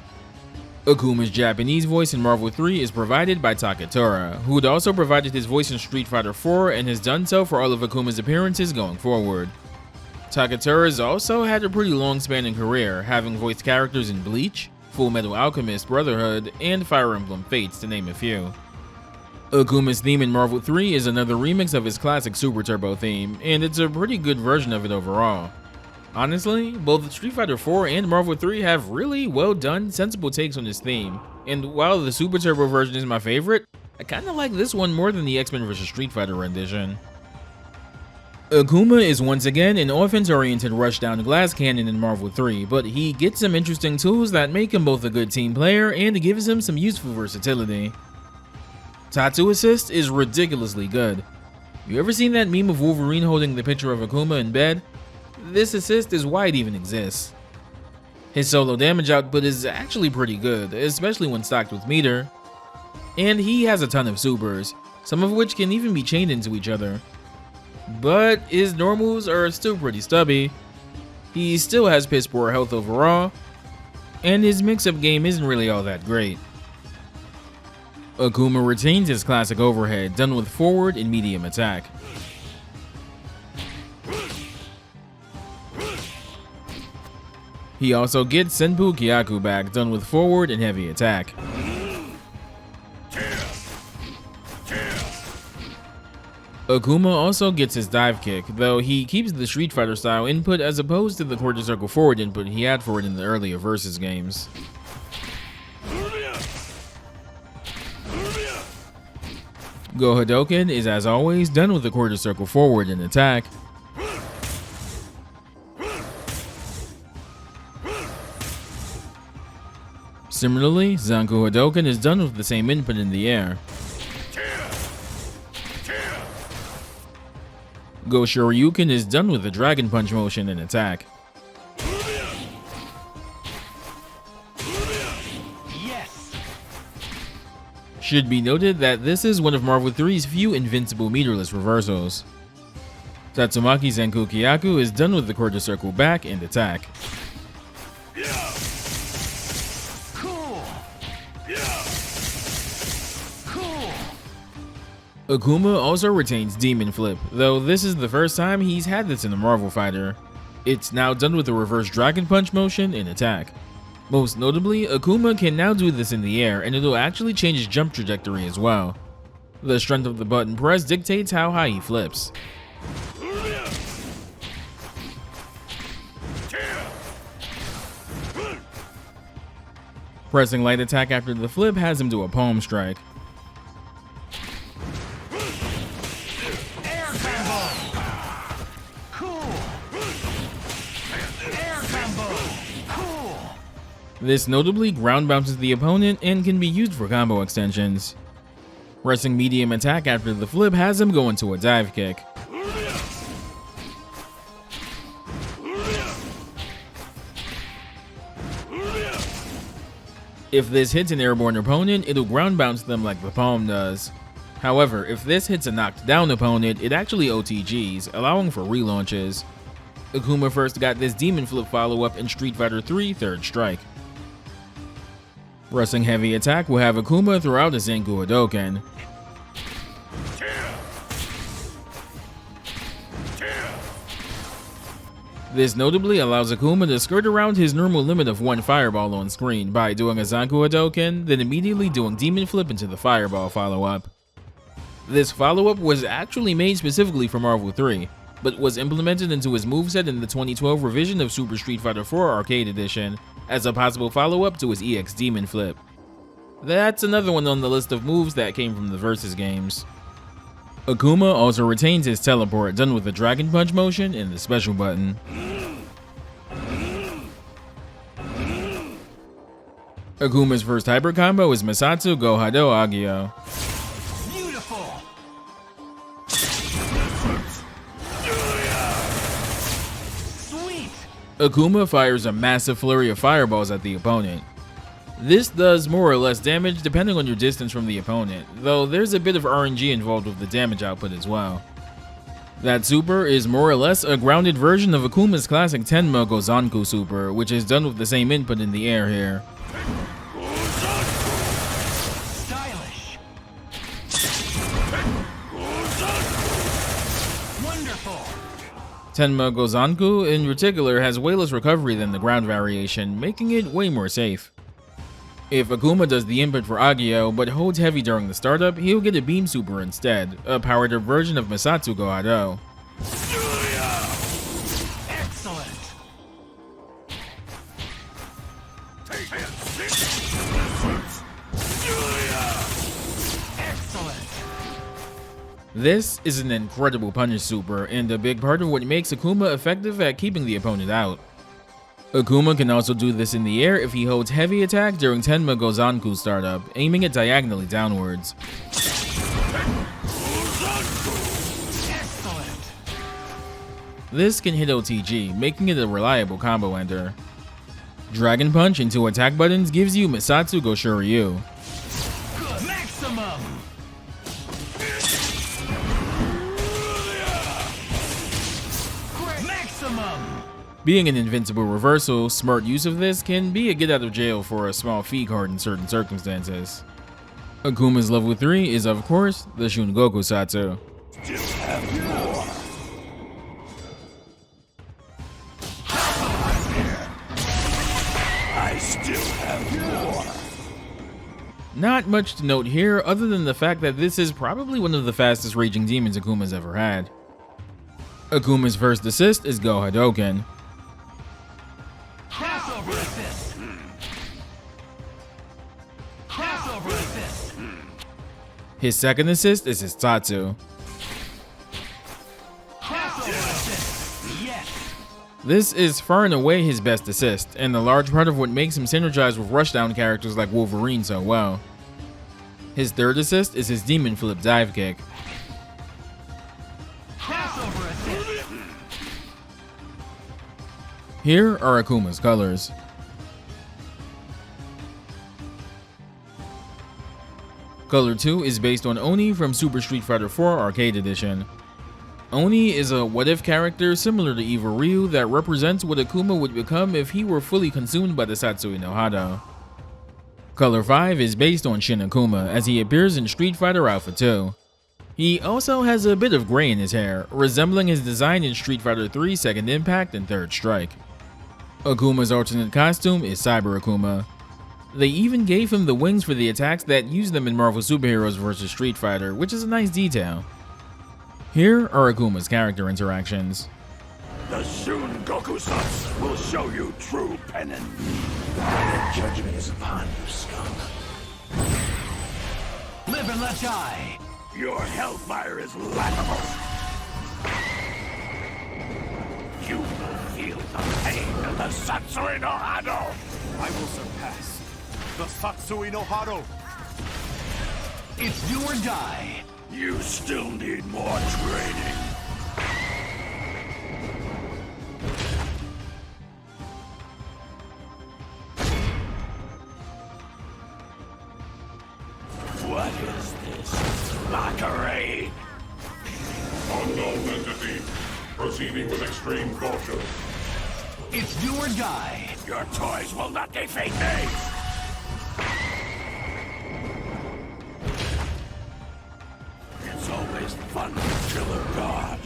Akuma's Japanese voice in Marvel 3 is provided by Takatora, who had also provided his voice in Street Fighter 4 and has done so for all of Akuma's appearances going forward. Takatora's also had a pretty long-spanning career, having voiced characters in Bleach, Full Metal Alchemist Brotherhood, and Fire Emblem Fates to name a few. Akuma's theme in Marvel 3 is another remix of his classic Super Turbo theme, and it's a pretty good version of it overall. Honestly, both Street Fighter 4 and Marvel 3 have really well done, sensible takes on this theme, and while the Super Turbo version is my favorite, I kinda like this one more than the X-Men vs. Street Fighter rendition. Akuma is once again an offense-oriented rush-down glass cannon in Marvel 3, but he gets some interesting tools that make him both a good team player and gives him some useful versatility. Tatsu Assist is ridiculously good. You ever seen that meme of Wolverine holding the picture of Akuma in bed? This assist is why it even exists. His solo damage output is actually pretty good, especially when stocked with meter. And he has a ton of supers, some of which can even be chained into each other. But his normals are still pretty stubby, he still has piss poor health overall, and his mix-up game isn't really all that great. Akuma retains his classic overhead, done with forward and medium attack. He also gets Senpu Kyaku back, done with forward and heavy attack. Akuma also gets his dive kick, though he keeps the Street Fighter style input as opposed to the quarter circle forward input he had for it in the earlier Versus games. Go Hadoken is as always done with the quarter circle forward and attack. Similarly, Zanku Hadoken is done with the same input in the air. Go Shoryuken is done with the Dragon Punch motion and attack. Yes. Should be noted that this is one of Marvel 3's few invincible meterless reversals. Tatsumaki Zenku Kyaku is done with the quarter circle back and attack. Akuma also retains Demon Flip, though this is the first time he's had this in a Marvel fighter. It's now done with the reverse Dragon Punch motion and attack. Most notably, Akuma can now do this in the air, and it'll actually change his jump trajectory as well. The strength of the button press dictates how high he flips. Pressing light attack after the flip has him do a palm strike. This notably ground bounces the opponent and can be used for combo extensions. Pressing medium attack after the flip has him go into a dive kick. If this hits an airborne opponent, it'll ground bounce them like the palm does. However, if this hits a knocked down opponent, it actually OTGs, allowing for relaunches. Akuma first got this Demon Flip follow-up in Street Fighter 3 Third Strike. Pressing heavy attack will have Akuma throw out a Zenku Hadoken. This notably allows Akuma to skirt around his normal limit of one fireball on screen by doing a Zanku Hadouken, then immediately doing Demon Flip into the fireball follow-up. This follow-up was actually made specifically for Marvel 3, but was implemented into his moveset in the 2012 revision of Super Street Fighter 4 Arcade Edition as a possible follow-up to his EX Demon Flip. That's another one on the list of moves that came from the Versus games. Akuma also retains his teleport done with the Dragon Punch motion and the special button. Akuma's first hyper combo is Masatsu Go Hado Agio. Beautiful. Sweet. Akuma fires a massive flurry of fireballs at the opponent. This does more or less damage depending on your distance from the opponent, though there's a bit of RNG involved with the damage output as well. That super is more or less a grounded version of Akuma's classic Tenma Gozanku super, which is done with the same input in the air here. Stylish. Wonderful. Tenma Gozanku in particular has way less recovery than the ground variation, making it way more safe. If Akuma does the input for Agio but holds heavy during the startup, he'll get a beam super instead, a powered up version of Masatsu Go Hado. Excellent. Excellent. This is an incredible punish super and a big part of what makes Akuma effective at keeping the opponent out. Akuma can also do this in the air if he holds heavy attack during Tenma Gozanku startup, aiming it diagonally downwards. Excellent. This can hit OTG, making it a reliable combo ender. Dragon Punch into attack buttons gives you Masatsu Go Shoryu. Good. Maximum. Great. Maximum. Being an invincible reversal, smart use of this can be a get out of jail for a small fee card in certain circumstances. Akuma's level 3 is of course the Shungoku Satsu. I still have more. Not much to note here other than the fact that this is probably one of the fastest raging demons Akuma's ever had. Akuma's first assist is Go Hadouken. Crossover assist. Crossover assist. His second assist is his Tatsu. Crossover assist. Yes. This is far and away his best assist, and a large part of what makes him synergize with rushdown characters like Wolverine so well. His third assist is his Demon Flip dive kick. Crossover assist. Here are Akuma's colors. Color 2 is based on Oni from Super Street Fighter 4 Arcade Edition. Oni is a what-if character similar to Evil Ryu that represents what Akuma would become if he were fully consumed by the Satsui no Hado. Color 5 is based on Shin Akuma as he appears in Street Fighter Alpha 2. He also has a bit of gray in his hair, resembling his design in Street Fighter 3 Second Impact and Third Strike. Akuma's alternate costume is Cyber-Akuma. They even gave him the wings for the attacks that use them in Marvel Superheroes vs. Street Fighter, which is a nice detail. Here are Akuma's character interactions. The Shun Gokusatsu will show you true penance. The judgment is upon you, scum. Live and let die. Your hellfire is laughable. You will feel the pain of the Satsui no Hado. I will surpass the Satsui no Hado. It's do or die. You still need more training. What is this? Mockery? Unknown entity, proceeding with extreme caution. It's do or die. Your toys will not defeat me! It's always fun to kill a god.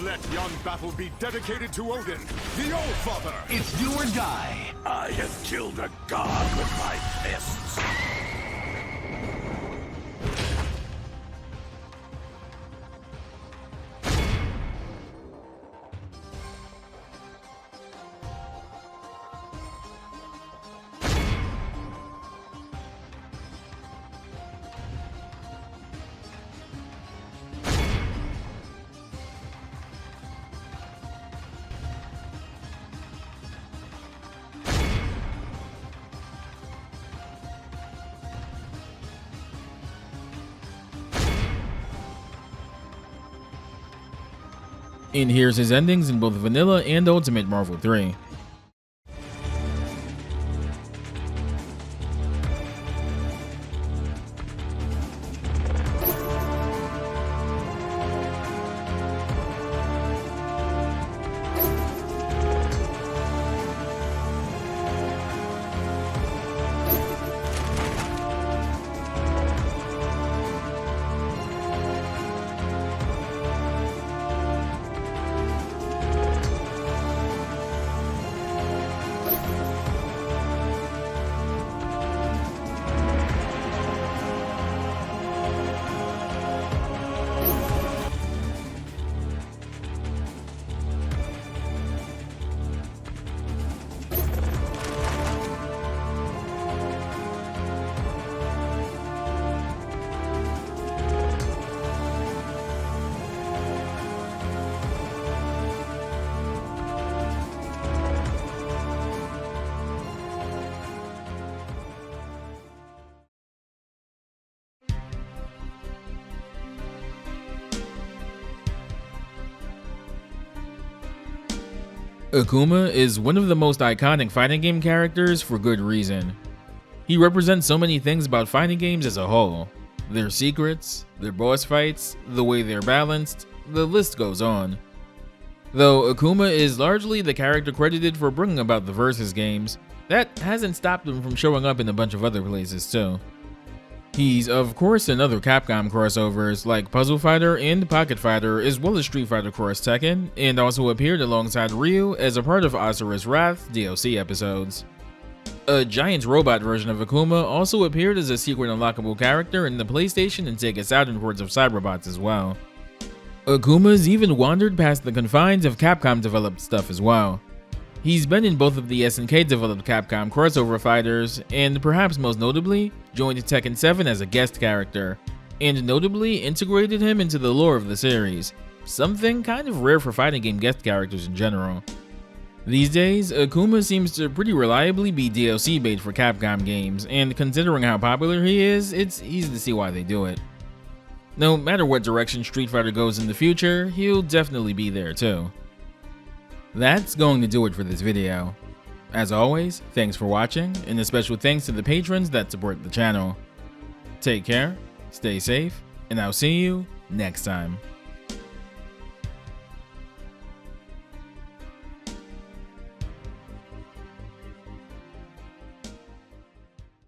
Let your one battle be dedicated to Odin, the All-Father. It's do or die. I have killed a god with my fists. And here's his endings in both Vanilla and Ultimate Marvel 3. Akuma is one of the most iconic fighting game characters for good reason. He represents so many things about fighting games as a whole. Their secrets, their boss fights, the way they're balanced, the list goes on. Though Akuma is largely the character credited for bringing about the Versus games, that hasn't stopped him from showing up in a bunch of other places too. He's of course in other Capcom crossovers like Puzzle Fighter and Pocket Fighter, as well as Street Fighter Cross Tekken, and also appeared alongside Ryu as a part of Asura's Wrath DLC episodes. A giant robot version of Akuma also appeared as a secret unlockable character in the PlayStation and Sega Saturn ports of Cyberbots as well. Akuma's even wandered past the confines of Capcom developed stuff as well. He's been in both of the SNK developed Capcom crossover fighters, and perhaps most notably, joined Tekken 7 as a guest character, and notably integrated him into the lore of the series, something kind of rare for fighting game guest characters in general. These days, Akuma seems to pretty reliably be DLC bait for Capcom games, and considering how popular he is, it's easy to see why they do it. No matter what direction Street Fighter goes in the future, he'll definitely be there too. That's going to do it for this video. As always, thanks for watching, and a special thanks to the patrons that support the channel. Take care, stay safe, and I'll see you next time.